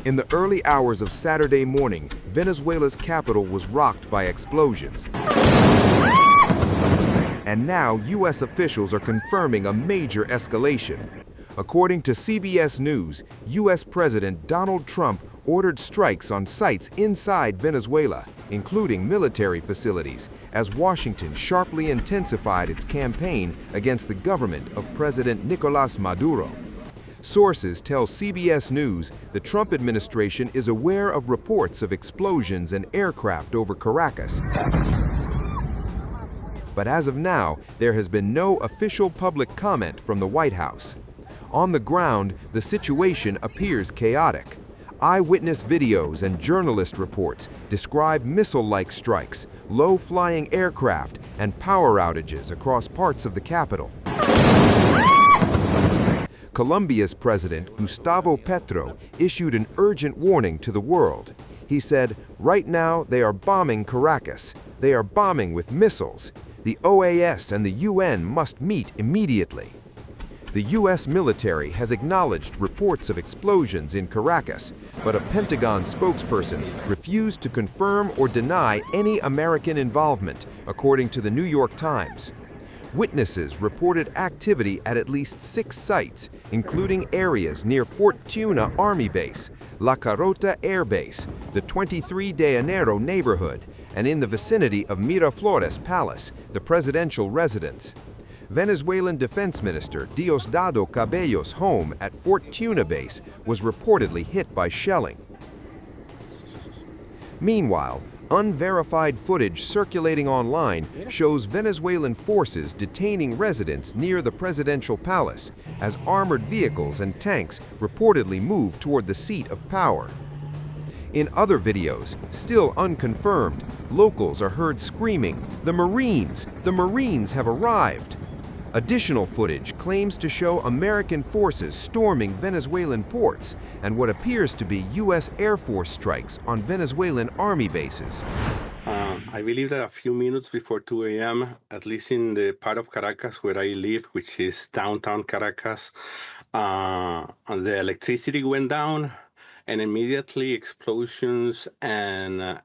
In the early hours of Saturday morning, Venezuela's capital was rocked by explosions. And now, U.S. officials are confirming a major escalation. According to CBS News, U.S. President Donald Trump ordered strikes on sites inside Venezuela, including military facilities, as Washington sharply intensified its campaign against the government of President Nicolás Maduro. Sources tell CBS News the Trump administration is aware of reports of explosions and aircraft over Caracas. But as of now, there has been no official public comment from the White House. On the ground, the situation appears chaotic. Eyewitness videos and journalist reports describe missile-like strikes, low-flying aircraft, and power outages across parts of the capital. Colombia's president, Gustavo Petro, issued an urgent warning to the world. He said, "Right now, they are bombing Caracas. They are bombing with missiles. The OAS and the UN must meet immediately." The U.S. military has acknowledged reports of explosions in Caracas, but a Pentagon spokesperson refused to confirm or deny any American involvement, according to the New York Times. Witnesses reported activity at least 6 sites, including areas near Fort Tiuna Army Base, La Carlota Air Base, the 23 de Enero neighborhood, and in the vicinity of Miraflores Palace, the presidential residence. Venezuelan Defense Minister Diosdado Cabello's home at Fort Tiuna Base was reportedly hit by shelling. Meanwhile, unverified footage circulating online shows Venezuelan forces detaining residents near the presidential palace as armored vehicles and tanks reportedly move toward the seat of power. In other videos, still unconfirmed, locals are heard screaming, "The Marines! The Marines have arrived!" Additional footage claims to show American forces storming Venezuelan ports and what appears to be U.S. Air Force strikes on Venezuelan army bases. I believe that a few minutes before 2 a.m., at least in the part of Caracas where I live, which is downtown Caracas, the electricity went down, and immediately explosions and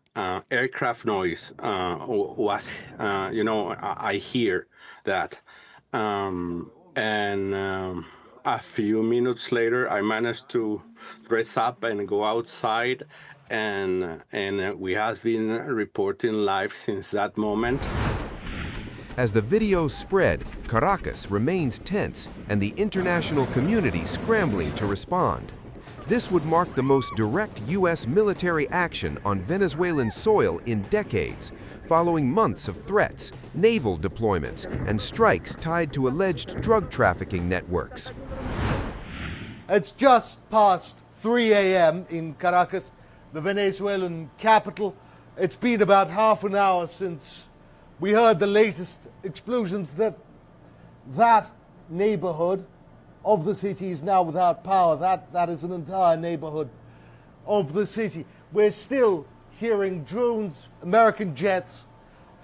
aircraft noise was, I hear that. A few minutes later, I managed to dress up and go outside, and we have been reporting live since that moment. As the videos spread, Caracas remains tense and the international community scrambling to respond. This would mark the most direct U.S. military action on Venezuelan soil in decades, following months of threats, naval deployments, and strikes tied to alleged drug trafficking networks. It's just past 3 a.m. in Caracas, the Venezuelan capital. It's been about half an hour since we heard the latest explosions. That neighborhood of the city is now without power. That is an entire neighborhood of the city. We're still hearing drones, American jets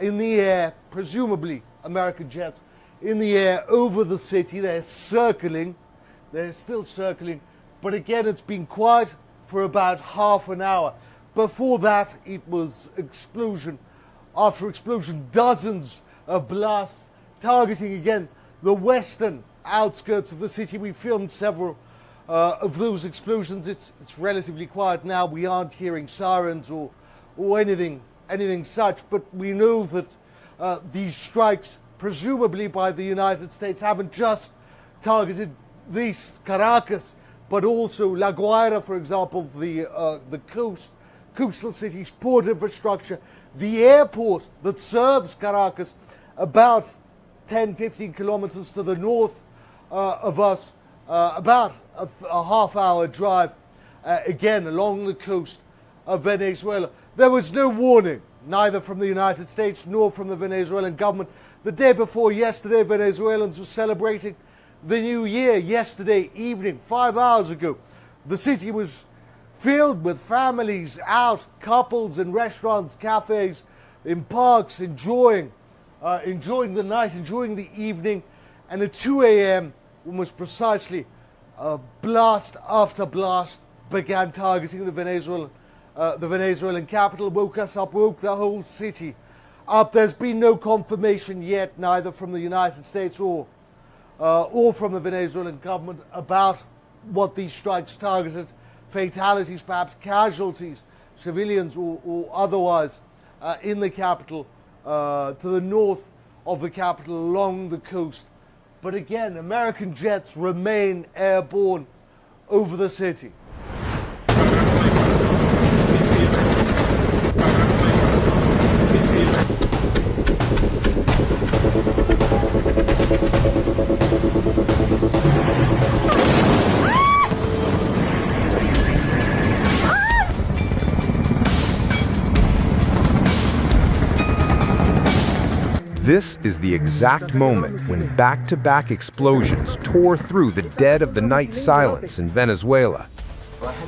in the air, presumably American jets in the air over the city. They're still circling, but again, it's been quiet for about half an hour. Before that, it was explosion after explosion, dozens of blasts targeting again the western outskirts of the city. We filmed several of those explosions. It's relatively quiet now. We aren't hearing sirens or anything such, but we know that these strikes, presumably by the United States, haven't just targeted these Caracas, but also La Guaira, for example, the coastal cities, port infrastructure, the airport that serves Caracas about 10-15 kilometers to the north of us, about a half-hour drive, again, along the coast of Venezuela. There was no warning, neither from the United States nor from the Venezuelan government. The day before yesterday, Venezuelans were celebrating the new year. Yesterday evening, 5 hours ago, the city was filled with families out, couples in restaurants, cafes, in parks, enjoying the night, enjoying the evening. And at 2 a.m., almost precisely, blast after blast, began targeting the Venezuelan capital, woke us up, woke the whole city up. There's been no confirmation yet, neither from the United States or from the Venezuelan government, about what these strikes targeted. Fatalities, perhaps casualties, civilians or otherwise, in the capital, to the north of the capital, along the coast. But again, American jets remain airborne over the city. This is the exact moment when back-to-back explosions tore through the dead of the night silence in Venezuela.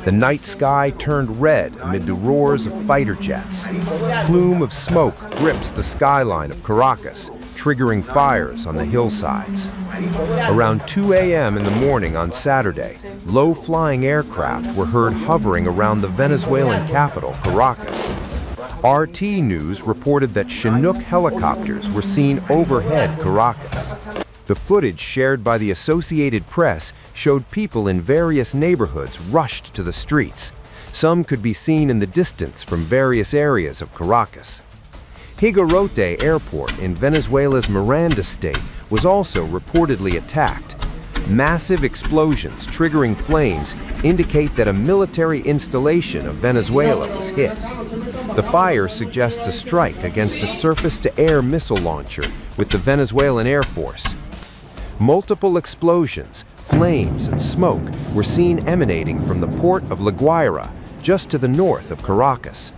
The night sky turned red amid the roars of fighter jets. A plume of smoke grips the skyline of Caracas, triggering fires on the hillsides. Around 2 a.m. in the morning on Saturday, low-flying aircraft were heard hovering around the Venezuelan capital, Caracas. RT News reported that Chinook helicopters were seen overhead Caracas. The footage shared by the Associated Press showed people in various neighborhoods rushed to the streets. Some could be seen in the distance from various areas of Caracas. Higuerote Airport in Venezuela's Miranda state was also reportedly attacked. Massive explosions triggering flames indicate that a military installation of Venezuela was hit. The fire suggests a strike against a surface-to-air missile launcher with the Venezuelan Air Force. Multiple explosions, flames, and smoke were seen emanating from the port of La Guaira, just to the north of Caracas.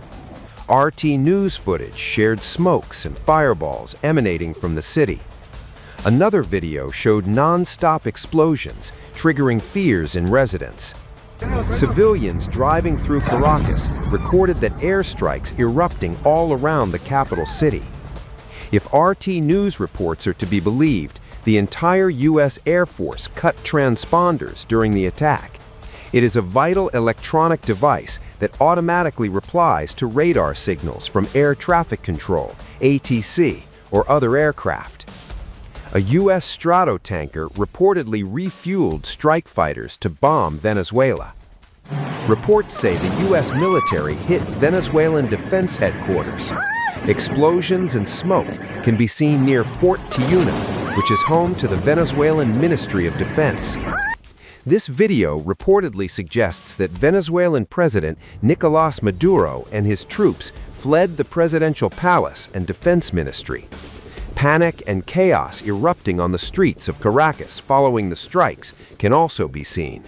RT News footage shared smokes and fireballs emanating from the city. Another video showed non-stop explosions, triggering fears in residents. Civilians driving through Caracas recorded that airstrikes erupting all around the capital city. If RT News reports are to be believed, the entire U.S. Air Force cut transponders during the attack. It is a vital electronic device that automatically replies to radar signals from air traffic control, ATC, or other aircraft. A U.S. Stratotanker reportedly refueled strike fighters to bomb Venezuela. Reports say the U.S. military hit Venezuelan defense headquarters. Explosions and smoke can be seen near Fort Tiuna, which is home to the Venezuelan Ministry of Defense. This video reportedly suggests that Venezuelan President Nicolás Maduro and his troops fled the presidential palace and defense ministry. Panic and chaos erupting on the streets of Caracas following the strikes can also be seen.